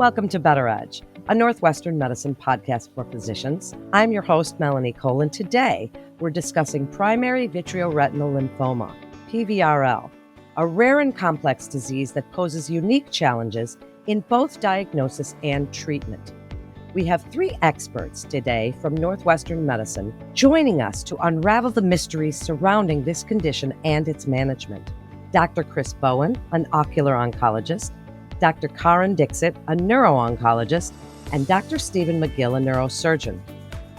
Welcome to Better Edge, a Northwestern Medicine podcast for physicians. I'm your host, Melanie Cole, and today we're discussing primary vitreoretinal lymphoma, PVRL, a rare and complex disease that poses unique challenges in both diagnosis and treatment. We have three experts today from Northwestern Medicine joining us to unravel the mysteries surrounding this condition and its management. Dr. Chris Bowen, an ocular oncologist, Dr. Karan Dixit, a neurooncologist, and Dr. Stephen Magill, a neurosurgeon.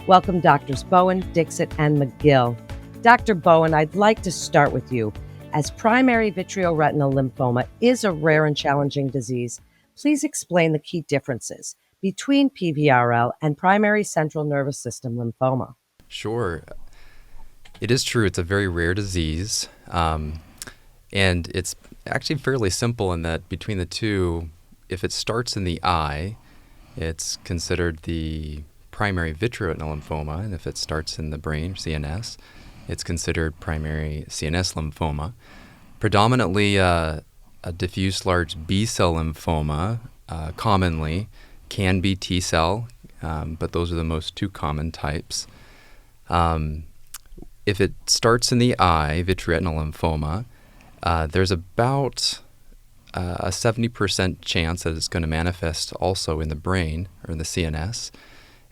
Welcome, Drs. Bowen, Dixit, and Magill. Dr. Bowen, I'd like to start with you. As primary vitreoretinal lymphoma is a rare and challenging disease, please explain the key differences between PVRL and primary central nervous system lymphoma. Sure. It is true. It's a very rare disease, and it's actually fairly simple in that between the two, if it starts in the eye, it's considered the primary vitreoretinal lymphoma, and if it starts in the brain, CNS, it's considered primary CNS lymphoma. Predominantly a diffuse large B-cell lymphoma commonly can be T-cell, but those are the most two common types. If it starts in the eye, vitreoretinal lymphoma, there's about a 70% chance that it's going to manifest also in the brain or in the CNS.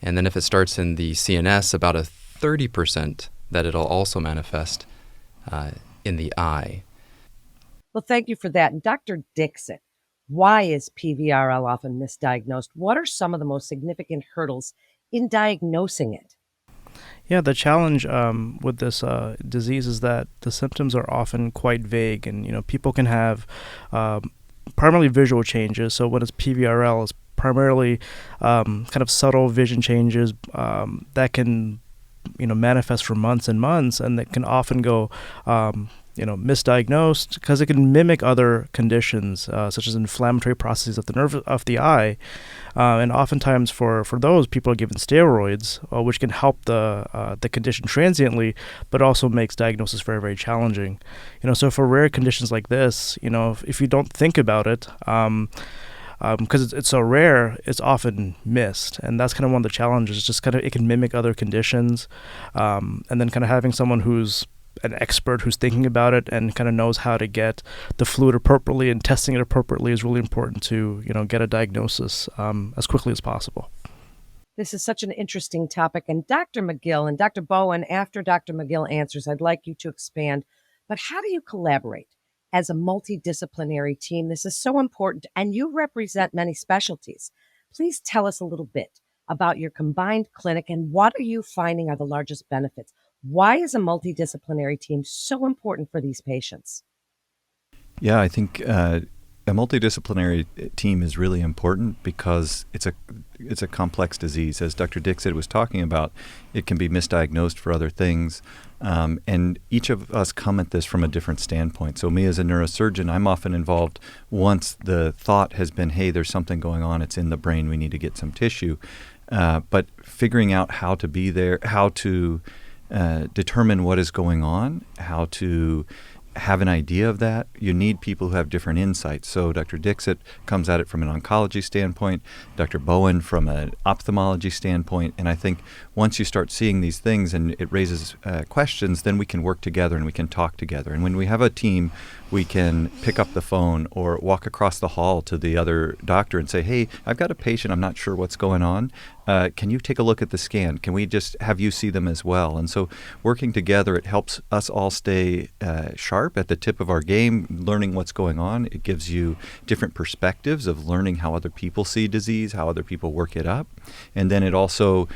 And then if it starts in the CNS, about a 30% that it'll also manifest in the eye. Well, thank you for that. And Dr. Dixit, why is PVRL often misdiagnosed? What are some of the most significant hurdles in diagnosing it? Yeah, the challenge with this disease is that the symptoms are often quite vague, and people can have primarily visual changes. So when it's PVRL, it's primarily kind of subtle vision changes that can manifest for months and months, and that can often go misdiagnosed because it can mimic other conditions such as inflammatory processes of the nerve of the eye, and oftentimes for those people are given steroids, which can help the condition transiently, but also makes diagnosis very, very challenging. So for rare conditions like this, if you don't think about it, because it's so rare, it's often missed, and that's kind of one of the challenges. Just kind of it can mimic other conditions, and then kind of having someone who's an expert who's thinking about it and kind of knows how to get the fluid appropriately and testing it appropriately is really important to get a diagnosis as quickly as possible. This is such an interesting topic. And Dr. Magill and Dr. Bowen, after Dr. Magill answers, I'd like you to expand. But how do you collaborate as a multidisciplinary team? This is so important, and you represent many specialties. Please tell us a little bit about your combined clinic and what are you finding are the largest benefits? Why is a multidisciplinary team so important for these patients? Yeah, I think a multidisciplinary team is really important because it's a complex disease. As Dr. Dixit was talking about, it can be misdiagnosed for other things, and each of us come at this from a different standpoint. So me as a neurosurgeon, I'm often involved once the thought has been, hey, there's something going on, it's in the brain, we need to get some tissue. But figuring out how to be there, how to determine what is going on, how to have an idea of that, you need people who have different insights. So Dr. Dixit comes at it from an oncology standpoint, Dr. Bowen from an ophthalmology standpoint, and I think once you start seeing these things and it raises questions, then we can work together and we can talk together. And when we have a team, we can pick up the phone or walk across the hall to the other doctor and say, hey, I've got a patient, I'm not sure what's going on. Can you take a look at the scan? Can we just have you see them as well? And so working together, it helps us all stay sharp at the tip of our game, learning what's going on. It gives you different perspectives of learning how other people see disease, how other people work it up. And then it also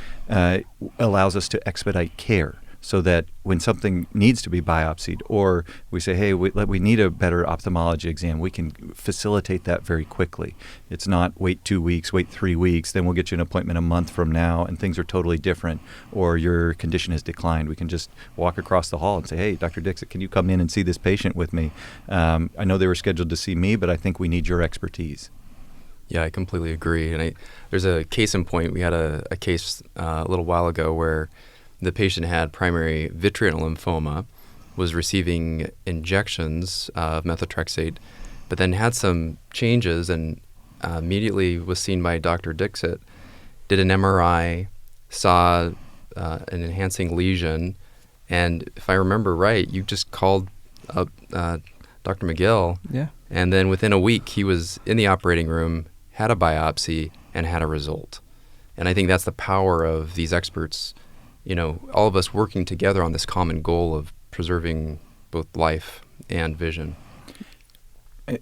allows us to expedite care, so that when something needs to be biopsied or we say, hey, we need a better ophthalmology exam, we can facilitate that very quickly. It's not wait 2 weeks, wait 3 weeks, then we'll get you an appointment a month from now and things are totally different or your condition has declined. We can just walk across the hall and say, hey, Dr. Dixit, can you come in and see this patient with me? I know they were scheduled to see me, but I think we need your expertise. Yeah, I completely agree. And there's a case in point. We had a case a little while ago where the patient had primary vitreoretinal lymphoma, was receiving injections of methotrexate, but then had some changes and immediately was seen by Dr. Dixit, did an MRI, saw an enhancing lesion, and if I remember right, you just called up Dr. Magill, Yeah. and then within a week he was in the operating room, had a biopsy, and had a result. And I think that's the power of these experts, all of us working together on this common goal of preserving both life and vision.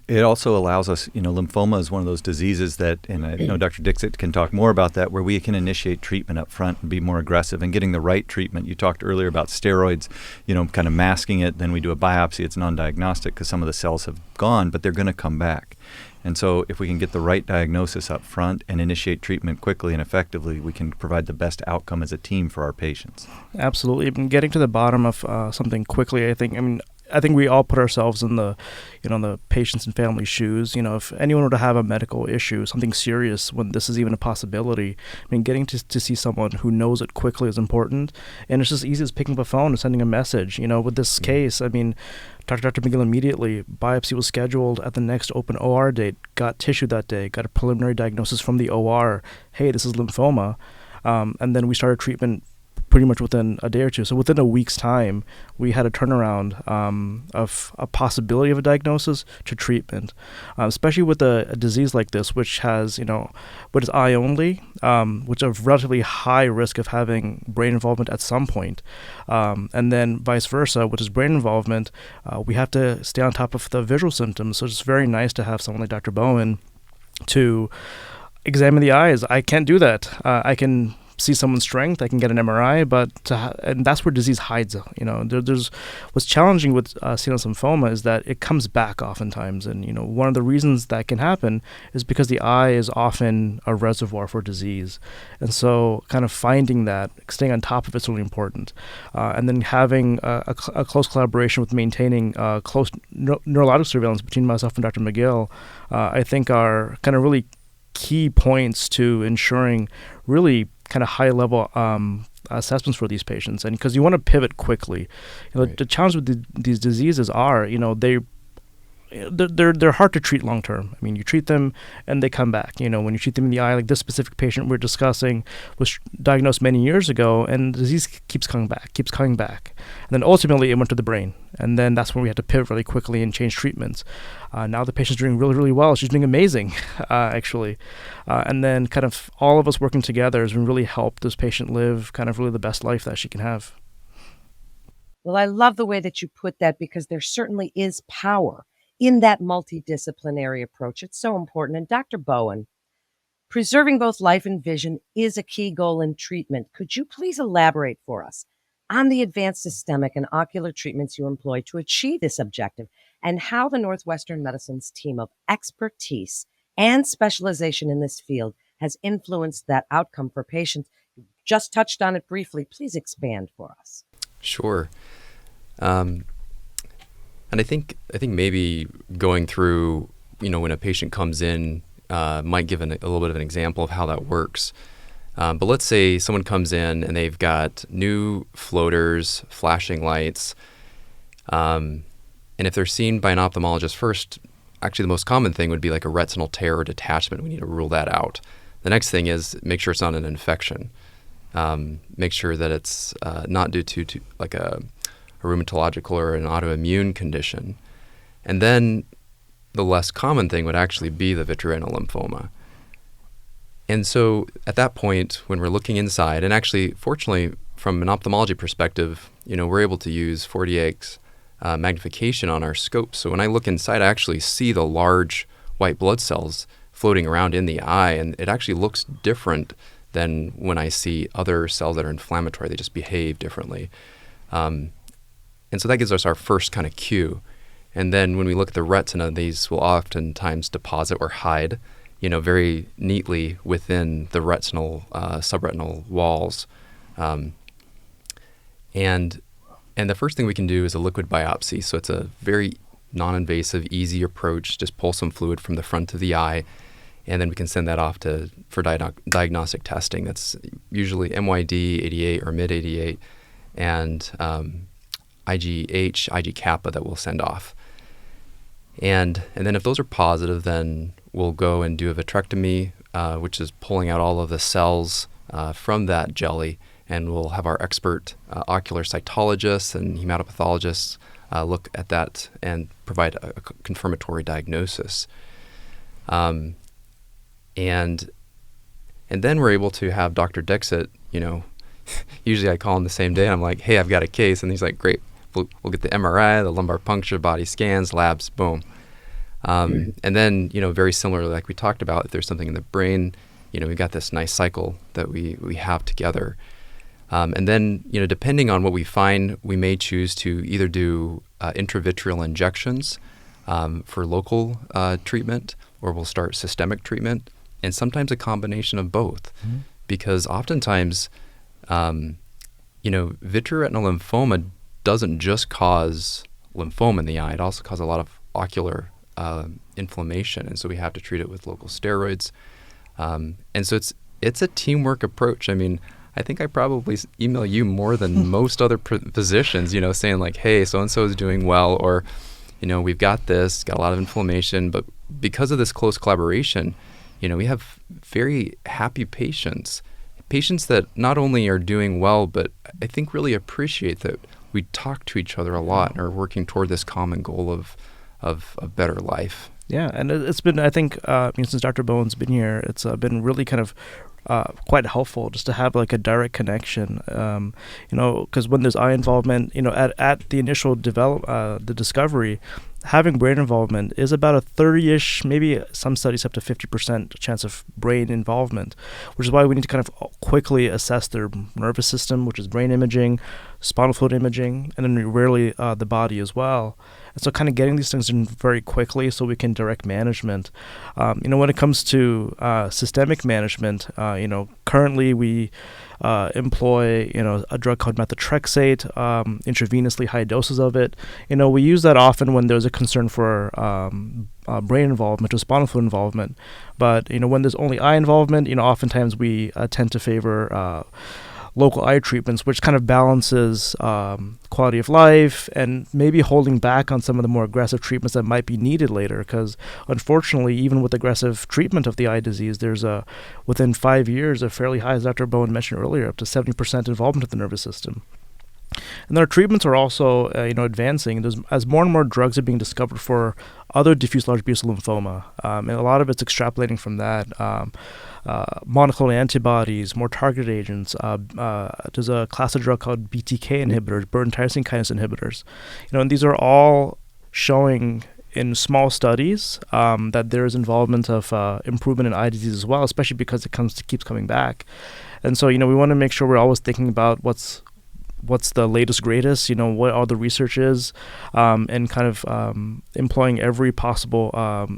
It also allows us, lymphoma is one of those diseases that, and I know Dr. Dixit can talk more about that, where we can initiate treatment up front and be more aggressive and getting the right treatment. You talked earlier about steroids, kind of masking it. Then we do a biopsy. It's non-diagnostic because some of the cells have gone, but they're going to come back. And so if we can get the right diagnosis up front and initiate treatment quickly and effectively, we can provide the best outcome as a team for our patients. Absolutely. And getting to the bottom of something quickly, I think we all put ourselves in the patient's and family's shoes. If anyone were to have a medical issue, something serious, when this is even a possibility, getting to see someone who knows it quickly is important. And it's just easy as picking up a phone and sending a message. With this case, Dr. Magill immediately, biopsy was scheduled at the next open OR date, got tissue that day, got a preliminary diagnosis from the OR, hey, this is lymphoma. And then we started treatment pretty much within a day or two. So within a week's time, we had a turnaround of a possibility of a diagnosis to treatment, especially with a disease like this, which has, what is eye only, which is a relatively high risk of having brain involvement at some point. And then vice versa, which is brain involvement, we have to stay on top of the visual symptoms. So it's very nice to have someone like Dr. Bowen to examine the eyes. I can't do that. I can see someone's strength, I can get an MRI, and that's where disease hides. There's what's challenging with CNS lymphoma is that it comes back oftentimes, and one of the reasons that can happen is because the eye is often a reservoir for disease, and so kind of finding that, staying on top of it's really important, and then having a close collaboration with maintaining close neurologic surveillance between myself and Dr. Magill, I think are kind of really key points to ensuring really kind of high-level assessments for these patients, and because you want to pivot quickly. Right. The challenge with these diseases are, they're hard to treat long term. You treat them and they come back. When you treat them in the eye, like this specific patient we're discussing was diagnosed many years ago, and the disease keeps coming back. And then ultimately it went to the brain, and then that's when we had to pivot really quickly and change treatments. Now the patient's doing really, really well. She's doing amazing, actually. And then kind of all of us working together has really helped this patient live kind of really the best life that she can have. Well, I love the way that you put that, because there certainly is power in that multidisciplinary approach. It's so important. And Dr. Bowen, preserving both life and vision is a key goal in treatment. Could you please elaborate for us on the advanced systemic and ocular treatments you employ to achieve this objective, and how the Northwestern Medicine's team of expertise and specialization in this field has influenced that outcome for patients? You just touched on it briefly. Please expand for us. Sure. And I think maybe going through, when a patient comes in, might give a little bit of an example of how that works. But let's say someone comes in and they've got new floaters, flashing lights, and if they're seen by an ophthalmologist first, actually the most common thing would be like a retinal tear or detachment. We need to rule that out. The next thing is make sure it's not an infection. Make sure that it's not due to like a rheumatological or an autoimmune condition. And then the less common thing would actually be the vitreoretinal lymphoma. And so at that point, when we're looking inside, and actually, fortunately, from an ophthalmology perspective, we're able to use 40x magnification on our scope. So when I look inside, I actually see the large white blood cells floating around in the eye, and it actually looks different than when I see other cells that are inflammatory. They just behave differently. And so that gives us our first kind of cue. And then when we look at the retina, these will oftentimes deposit or hide, very neatly within the retinal, subretinal walls. And the first thing we can do is a liquid biopsy. So it's a very non-invasive, easy approach. Just pull some fluid from the front of the eye, and then we can send that off for diagnostic testing. That's usually MYD 88 or mid 88, and IgH, IgK that we'll send off. And then if those are positive, then we'll go and do a vitrectomy, which is pulling out all of the cells from that jelly, and we'll have our expert ocular cytologists and hematopathologists look at that and provide a confirmatory diagnosis. And then we're able to have Dr. Dixit, usually I call him the same day, and I'm like, hey, I've got a case. And he's like, great, we'll get the MRI, the lumbar puncture, body scans, labs, boom. And then, very similarly, like we talked about, if there's something in the brain, we've got this nice cycle that we have together. And then, depending on what we find, we may choose to either do intravitreal injections for local treatment, or we'll start systemic treatment, and sometimes a combination of both. Mm-hmm. Because oftentimes, vitreoretinal lymphoma doesn't just cause lymphoma in the eye. It also causes a lot of ocular inflammation, and so we have to treat it with local steroids. And so it's a teamwork approach. I mean, I think I probably email you more than most other physicians, saying like, hey, so-and-so is doing well, or, we've got this, got a lot of inflammation. But because of this close collaboration, we have very happy patients that not only are doing well, but I think really appreciate that we talk to each other a lot and are working toward this common goal of a better life. Yeah, and it's been, I think, since Dr. Bowen's been here, it's been really kind of quite helpful just to have like a direct connection, because when there's eye involvement, at the initial the discovery, having brain involvement is about a 30-ish, maybe some studies up to 50% chance of brain involvement, which is why we need to kind of quickly assess their nervous system, which is brain imaging, spinal fluid imaging, and then rarely the body as well. And so kind of getting these things in very quickly so we can direct management. When it comes to systemic management, currently we employ, a drug called methotrexate, intravenously high doses of it. We use that often when there's a concern for brain involvement or spinal fluid involvement. But, when there's only eye involvement, oftentimes we tend to favor local eye treatments, which kind of balances quality of life and maybe holding back on some of the more aggressive treatments that might be needed later. Because unfortunately, even with aggressive treatment of the eye disease, there's within 5 years, a fairly high, as Dr. Bowen mentioned earlier, up to 70% involvement of the nervous system. And our treatments are also, advancing. As more and more drugs are being discovered for other diffuse large B-cell lymphoma, and a lot of it's extrapolating from that. Monoclonal antibodies, more targeted agents. There's a class of drug called BTK inhibitors, Burden tyrosine kinase inhibitors. And these are all showing in small studies that there is involvement of improvement in eye disease as well, especially because it keeps coming back. And so, we want to make sure we're always thinking about what's the latest, greatest, what all the research is, and kind of employing every possible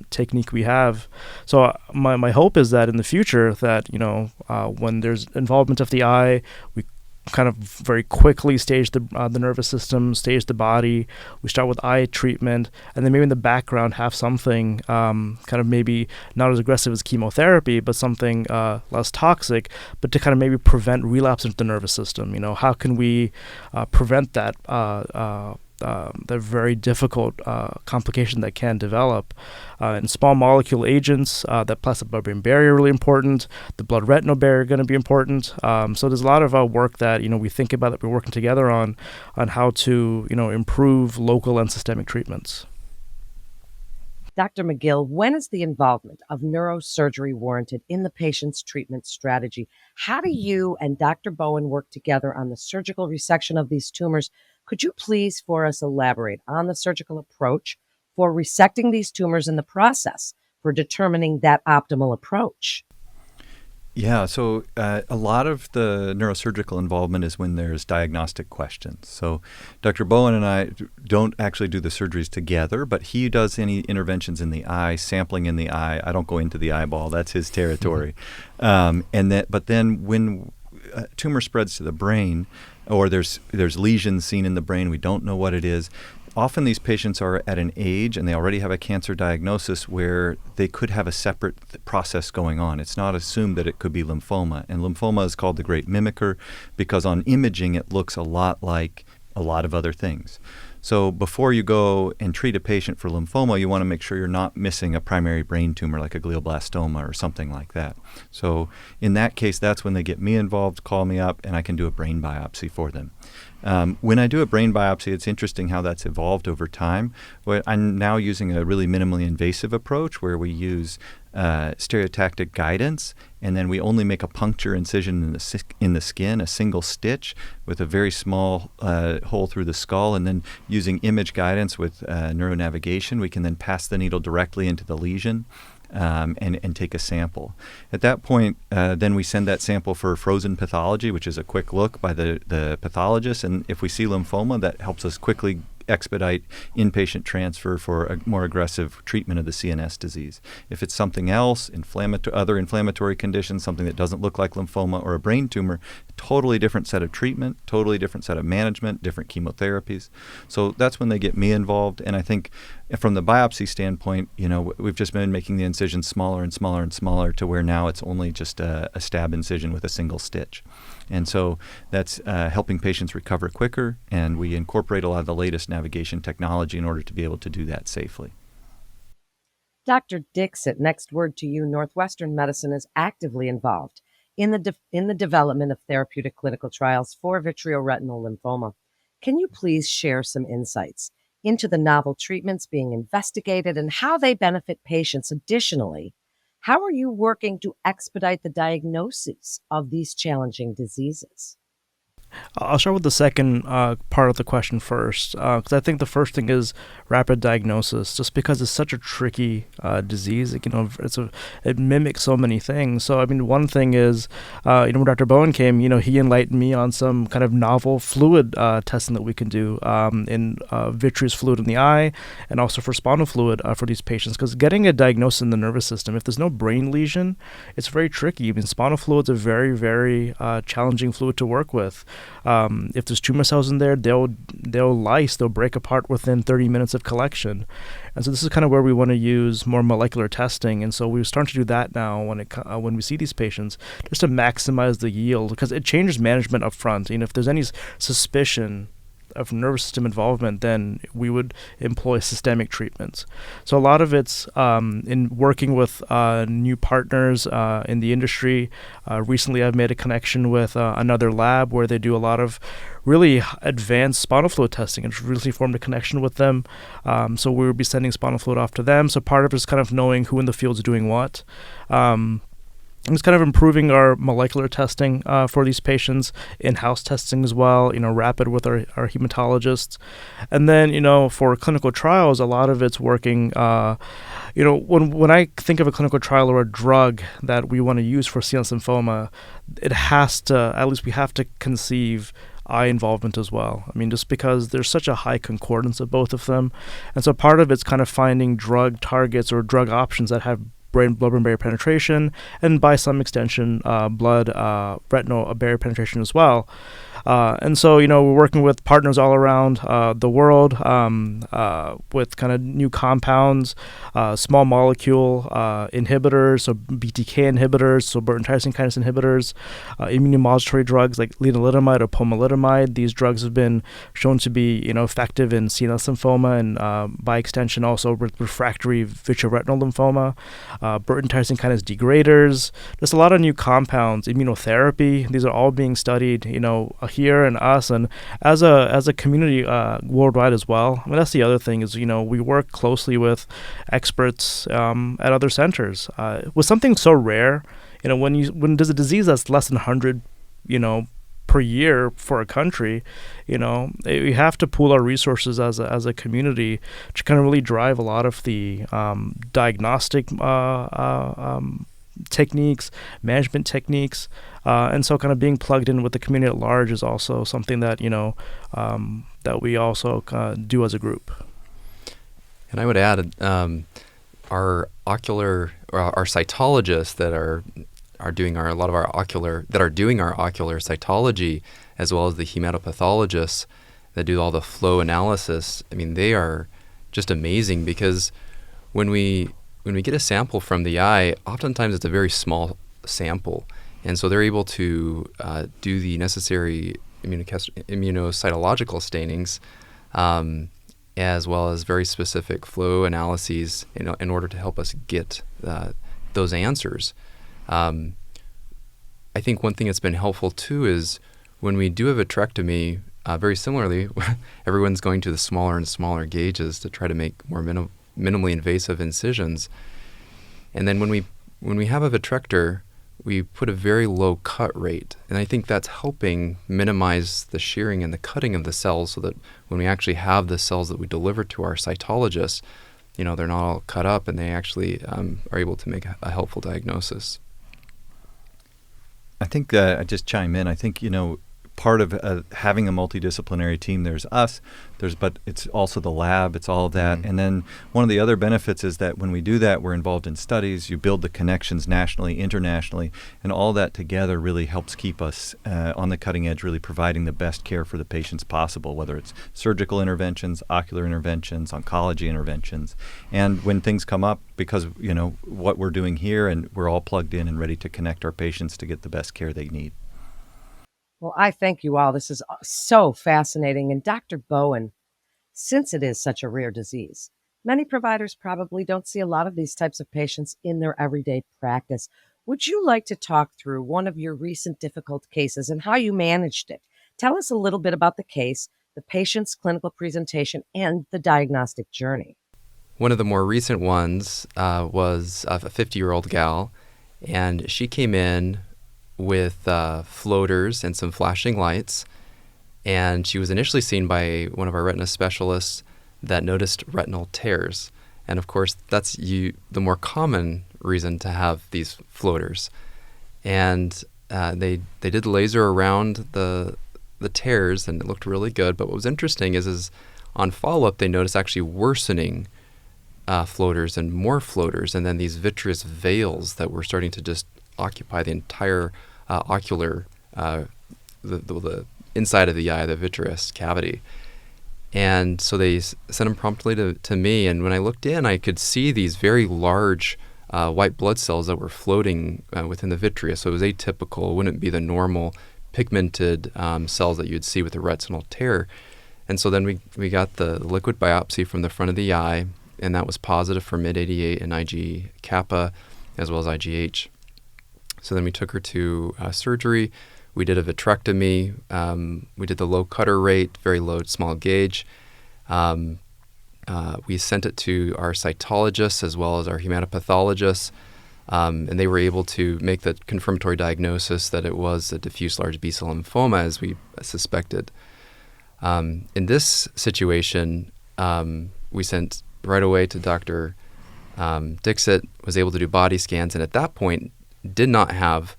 technique we have. So my hope is that in the future that, when there's involvement of the eye, we kind of very quickly stage the nervous system, stage the body. We start with eye treatment, and then maybe in the background have something kind of maybe not as aggressive as chemotherapy, but something less toxic, but to kind of maybe prevent relapse into the nervous system. How can we prevent that the very difficult complication that can develop. And small molecule agents that pass the blood-brain barrier are really important. The blood-retinal barrier are going to be important. So there's a lot of work that we think about, that we're working together on how to improve local and systemic treatments. Dr. Magill, when is the involvement of neurosurgery warranted in the patient's treatment strategy? How do you and Dr. Bowen work together on the surgical resection of these tumors? Could you please for us elaborate on the surgical approach for resecting these tumors and the process for determining that optimal approach? Yeah, so a lot of the neurosurgical involvement is when there's diagnostic questions. So Dr. Bowen and I don't actually do the surgeries together, but he does any interventions in the eye, sampling in the eye. I don't go into the eyeball. That's his territory. But then when a tumor spreads to the brain, or there's lesions seen in the brain, we don't know what it is. Often these patients are at an age and they already have a cancer diagnosis where they could have a separate process going on. It's not assumed that it could be lymphoma. And lymphoma is called the great mimicker because on imaging it looks a lot like a lot of other things. So before you go and treat a patient for lymphoma, you want to make sure you're not missing a primary brain tumor like a glioblastoma or something like that. So in that case, that's when they get me involved, call me up, and I can do a brain biopsy for them. When I do a brain biopsy, it's interesting how that's evolved over time. I'm now using a really minimally invasive approach where we use stereotactic guidance, and then we only make a puncture incision in the skin, a single stitch with a very small hole through the skull, and then using image guidance with neuronavigation, we can then pass the needle directly into the lesion. And take a sample. At that point, then we send that sample for frozen pathology, which is a quick look by the pathologist. And if we see lymphoma, that helps us quickly expedite inpatient transfer for a more aggressive treatment of the CNS disease. If it's something else, other inflammatory conditions, something that doesn't look like lymphoma or a brain tumor, totally different set of treatment, totally different set of management, different chemotherapies. So that's when they get me involved. And I think from the biopsy standpoint, we've just been making the incision smaller and smaller and smaller to where now it's only just a stab incision with a single stitch. And so that's helping patients recover quicker, and we incorporate a lot of the latest navigation technology in order to be able to do that safely. Dr. Dixit, next word to you. Northwestern Medicine is actively involved in the development of therapeutic clinical trials for vitreoretinal lymphoma. Can you please share some insights into the novel treatments being investigated and how they benefit patients? Additionally, how are you working to expedite the diagnosis of these challenging diseases? I'll start with the second part of the question first, because I think the first thing is rapid diagnosis, just because it's such a tricky disease. It mimics so many things. So, one thing is, when Dr. Bowen came, he enlightened me on some kind of novel fluid testing that we can do in vitreous fluid in the eye, and also for spinal fluid for these patients. Because getting a diagnosis in the nervous system, if there's no brain lesion, it's very tricky. Spinal fluid's a very, very challenging fluid to work with. If there's tumor cells in there, they'll break apart within 30 minutes of collection. And so this is kind of where we want to use more molecular testing. And so we're starting to do that now when we see these patients, just to maximize the yield, because it changes management up front. If there's any suspicion of nervous system involvement, then we would employ systemic treatments. So a lot of it's in working with new partners in the industry. Recently, I've made a connection with another lab where they do a lot of really advanced spinal fluid testing, and recently formed a connection with them. So we will be sending spinal fluid off to them. So part of it is kind of knowing who in the field is doing what. It's kind of improving our molecular testing for these patients, in-house testing as well, rapid with our hematologists. And then, for clinical trials, a lot of it's working, when I think of a clinical trial or a drug that we want to use for CNS lymphoma, we have to conceive eye involvement as well. Just because there's such a high concordance of both of them. And so part of it's kind of finding drug targets or drug options that have blood-brain barrier penetration, and by some extension, blood-retinal barrier penetration as well. And so, we're working with partners all around the world with kind of new compounds, small molecule inhibitors, so BTK inhibitors, so Burton tyrosine kinase inhibitors, immunomodulatory drugs like lenalidomide or pomalidomide. These drugs have been shown to be, effective in CNS lymphoma and by extension also refractory vitreoretinal lymphoma. Burton tyrosine kinase degraders. There's a lot of new compounds, immunotherapy. These are all being studied, here and us, and as a community worldwide as well. That's the other thing is, we work closely with experts at other centers. With something so rare, when there's a disease that's less than 100, per year for a country, we have to pool our resources as a community to kind of really drive a lot of the diagnostic techniques, management techniques, and so kind of being plugged in with the community at large is also something that that we also do as a group. And I would add our cytologists that are doing our ocular cytology, as well as the hematopathologists that do all the flow analysis. They are just amazing, because when we get a sample from the eye, oftentimes it's a very small sample, and so they're able to do the necessary immunocytological stainings as well as very specific flow analyses in order to help us get those answers. I think one thing that's been helpful too is when we do a vitrectomy, very similarly, everyone's going to the smaller and smaller gauges to try to make more minimally invasive incisions. And then when we have a vitrector, we put a very low cut rate. And I think that's helping minimize the shearing and the cutting of the cells so that when we actually have the cells that we deliver to our cytologists, they're not all cut up and they actually are able to make a helpful diagnosis. I think I just chime in. I think, part of having a multidisciplinary team, there's us, but it's also the lab, it's all of that. And then one of the other benefits is that when we do that, we're involved in studies, you build the connections nationally, internationally, and all that together really helps keep us on the cutting edge, really providing the best care for the patients possible, whether it's surgical interventions, ocular interventions, oncology interventions. And when things come up, because, what we're doing here, and we're all plugged in and ready to connect our patients to get the best care they need. Well, I thank you all. This is so fascinating. And Dr. Bowen, since it is such a rare disease, many providers probably don't see a lot of these types of patients in their everyday practice. Would you like to talk through one of your recent difficult cases and how you managed it? Tell us a little bit about the case, the patient's clinical presentation, and the diagnostic journey. One of the more recent ones was a 50-year-old gal, and she came in with floaters and some flashing lights. And she was initially seen by one of our retina specialists that noticed retinal tears. And of course, that's the more common reason to have these floaters. And they did laser around the tears, and it looked really good. But what was interesting is on follow-up, they noticed actually worsening floaters and more floaters, and then these vitreous veils that were starting to just occupy the entire ocular, the inside of the eye, the vitreous cavity. And so they sent them promptly to me, and when I looked in, I could see these very large white blood cells that were floating within the vitreous. So it was atypical. It wouldn't be the normal pigmented cells that you'd see with a retinal tear. And so then we got the liquid biopsy from the front of the eye, and that was positive for MYD88 and IG kappa, as well as IGH. So then we took her to surgery. We did a vitrectomy. We did the low cutter rate, very low small gauge. We sent it to our cytologists as well as our hematopathologists, and they were able to make the confirmatory diagnosis that it was a diffuse large B-cell lymphoma, as we suspected. In this situation, we sent right away to Dr. Dixit, was able to do body scans, and at that point did not have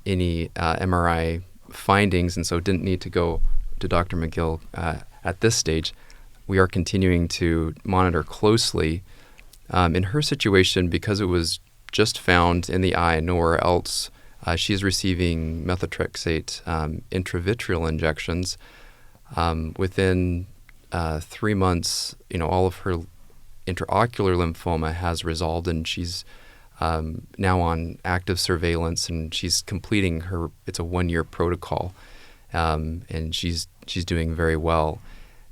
any MRI findings, and so didn't need to go to Dr. Magill at this stage. We are continuing to monitor closely. In her situation, because it was just found in the eye and nowhere else, she is receiving methotrexate intravitreal injections. Within 3 months, all of her intraocular lymphoma has resolved, and she's now on active surveillance, and she's completing it's a 1-year protocol, and she's doing very well.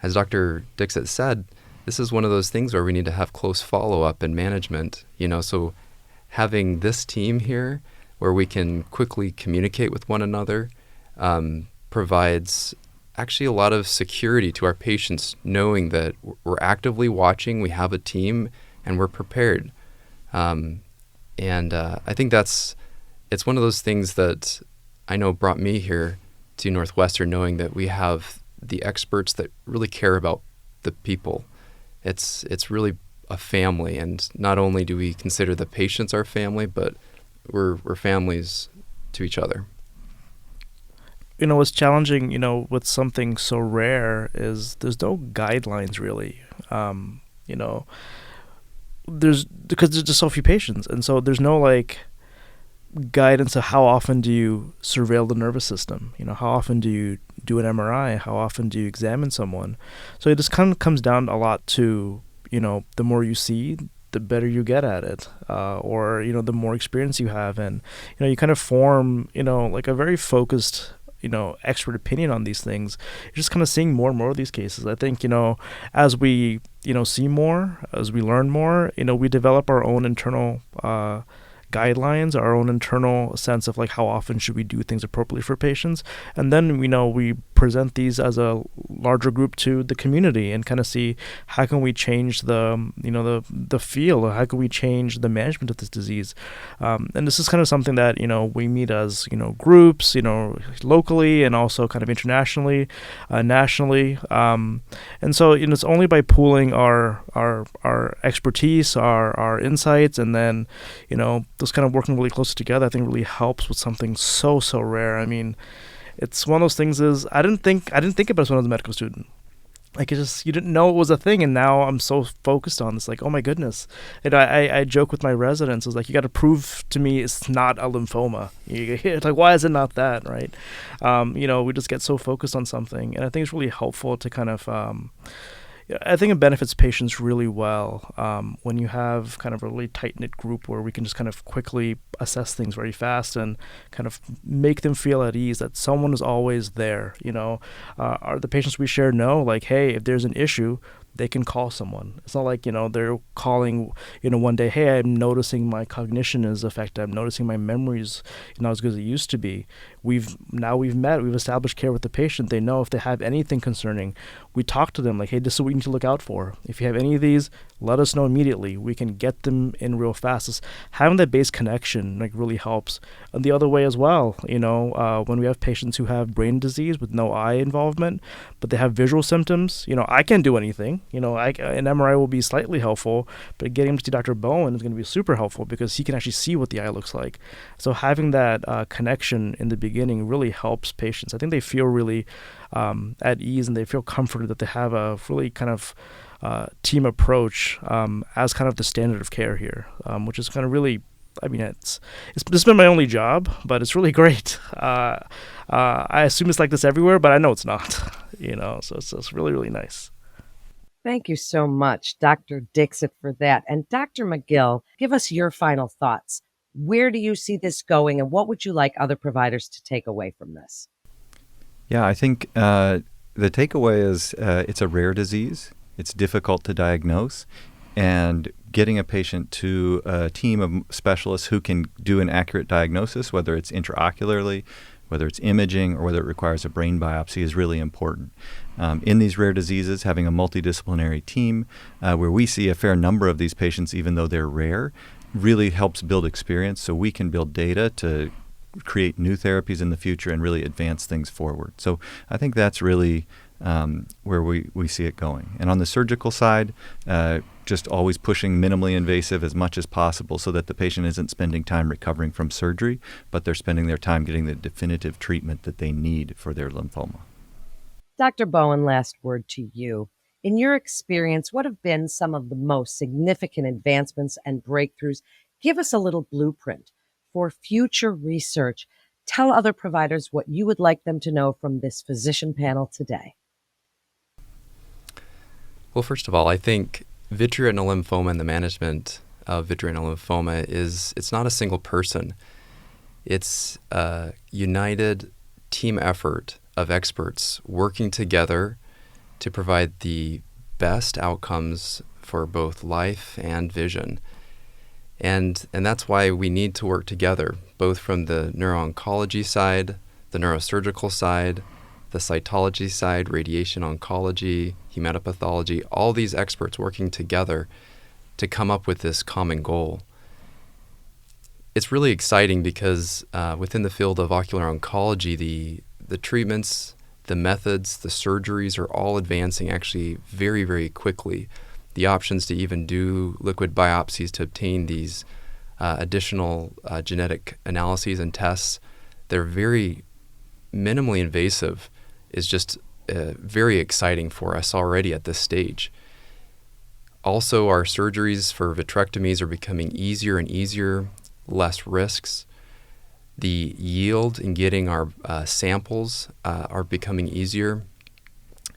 As Dr. Dixit said, this is one of those things where we need to have close follow-up and management, so having this team here where we can quickly communicate with one another provides actually a lot of security to our patients, knowing that we're actively watching, we have a team, and we're prepared. And I think it's one of those things that I know brought me here to Northwestern, knowing that we have the experts that really care about the people. It's really a family, and not only do we consider the patients our family, but we're families to each other. What's challenging, with something so rare is there's no guidelines really. Because there's just so few patients, and so there's no guidance of how often do you surveil the nervous system. How often do you do an MRI? How often do you examine someone? So it just kind of comes down a lot to the more you see, the better you get at it, or the more experience you have, and you kind of form a very focused expert opinion on these things. You're just kind of seeing more and more of these cases. I think, as we, see more, as we learn more, we develop our own internal guidelines, our own internal sense of like how often should we do things appropriately for patients, and then we present these as a larger group to the community and kind of see how can we change the field, or how can we change the management of this disease. And this is kind of something that we meet as groups, locally and also kind of internationally, nationally, and so it's only by pooling our expertise, our insights, and then those kind of working really close together, I think really helps with something so rare. I mean, it's one of those things is I didn't think about it when I was a medical student. Like, you didn't know it was a thing, and now I'm so focused on this. Like, oh my goodness! And I joke with my residents. I was like, you got to prove to me it's not a lymphoma. It's like, why is it not that, right? We just get so focused on something, and I think it's really helpful to kind of. I think it benefits patients really well when you have kind of a really tight-knit group where we can just kind of quickly assess things very fast and kind of make them feel at ease that someone is always there. Are the patients we share know, like, hey, if there's an issue, they can call someone. It's not like, they're calling, one day, hey, I'm noticing my cognition is affected. I'm noticing my memories not as good as it used to be. We've established care with the patient. They know if they have anything concerning. We talk to them like, hey, this is what you need to look out for. If you have any of these, let us know immediately. We can get them in real fast. Just having that base connection really helps. And the other way as well, when we have patients who have brain disease with no eye involvement, but they have visual symptoms, I can't do anything. An MRI will be slightly helpful, but getting to see Dr. Bowen is going to be super helpful because he can actually see what the eye looks like. So having that connection in the beginning really helps patients. I think they feel really at ease, and they feel comforted that they have a really kind of team approach as kind of the standard of care here, which is kind of really, this has been my only job, but it's really great. I assume it's like this everywhere, but I know it's not, so it's really, really nice. Thank you so much, Dr. Dixit, for that. And Dr. Magill, give us your final thoughts. Where do you see this going, and what would you like other providers to take away from this? Yeah, I think the takeaway is it's a rare disease. It's difficult to diagnose, and getting a patient to a team of specialists who can do an accurate diagnosis, whether it's intraocularly, whether it's imaging, or whether it requires a brain biopsy, is really important. In these rare diseases, having a multidisciplinary team where we see a fair number of these patients, even though they're rare, really helps build experience so we can build data to create new therapies in the future and really advance things forward. So I think that's really where we see it going. And on the surgical side, just always pushing minimally invasive as much as possible so that the patient isn't spending time recovering from surgery, but they're spending their time getting the definitive treatment that they need for their lymphoma. Dr. Bowen, last word to you. In your experience, what have been some of the most significant advancements and breakthroughs? Give us a little blueprint for future research. Tell other providers what you would like them to know from this physician panel today. Well, first of all, I think vitreoretinal lymphoma and the management of vitreoretinal lymphoma it's not a single person. It's a united team effort of experts working together to provide the best outcomes for both life and vision. And that's why we need to work together, both from the neurooncology side, the neurosurgical side, the cytology side, radiation oncology, hematopathology, all these experts working together to come up with this common goal. It's really exciting because within the field of ocular oncology, the treatments, the methods, the surgeries are all advancing actually very, very quickly. The options to even do liquid biopsies to obtain these additional genetic analyses and tests, they're very minimally invasive, is just very exciting for us already at this stage. Also, our surgeries for vitrectomies are becoming easier and easier, less risks. The yield in getting our samples are becoming easier.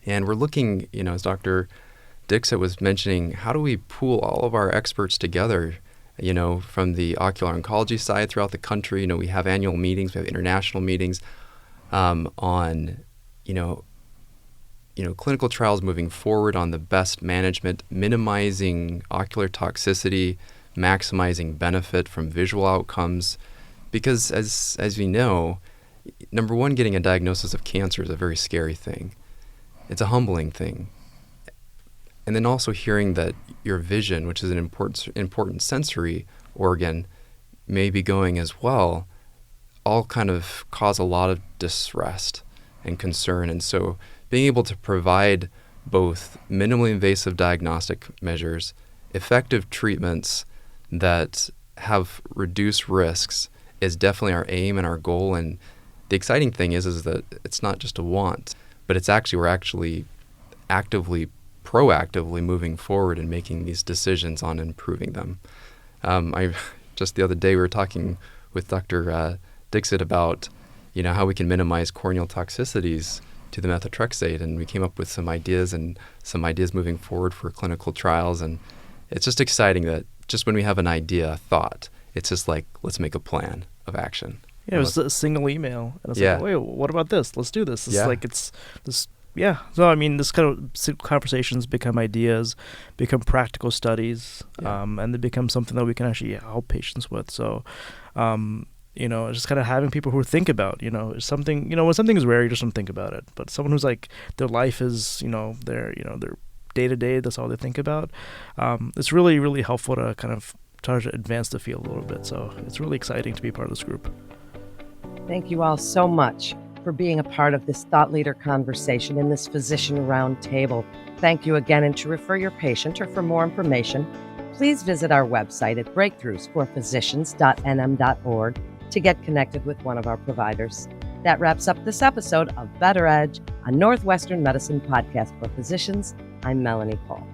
And we're looking, as Dr. Dixit was mentioning, how do we pool all of our experts together, from the ocular oncology side throughout the country? We have annual meetings, we have international meetings. on, clinical trials moving forward on the best management, minimizing ocular toxicity, maximizing benefit from visual outcomes. Because as we know, number one, getting a diagnosis of cancer is a very scary thing. It's a humbling thing. And then also hearing that your vision, which is an important sensory organ, may be going as well, all kind of cause a lot of distress and concern. And so being able to provide both minimally invasive diagnostic measures, effective treatments that have reduced risks is definitely our aim and our goal. And the exciting thing is that it's not just a want, but we're actually proactively moving forward and making these decisions on improving them. Just the other day we were talking with Dr. Dixit about how we can minimize corneal toxicities to the methotrexate, and we came up with some ideas moving forward for clinical trials. And it's just exciting that just when we have an idea, a thought, it's just like, let's make a plan of action. Yeah, it was a single email, and it's Yeah. like, wait, what about this? Let's do this. Yeah. It's this. Yeah. So I mean, this kind of conversations become ideas, become practical studies, Yeah. and they become something that we can actually help patients with. So, just kind of having people who think about, something, when something is rare, you just don't think about it. But someone who's like, their life is, their day to day, that's all they think about. It's really, really helpful to kind of try to advance the field a little bit. So it's really exciting to be part of this group. Thank you all so much for being a part of this thought leader conversation in this physician roundtable. Thank you again, and to refer your patient or for more information, please visit our website at breakthroughsforphysicians.nm.org to get connected with one of our providers. That wraps up this episode of Better Edge, a Northwestern Medicine podcast for physicians. I'm Melanie Cole.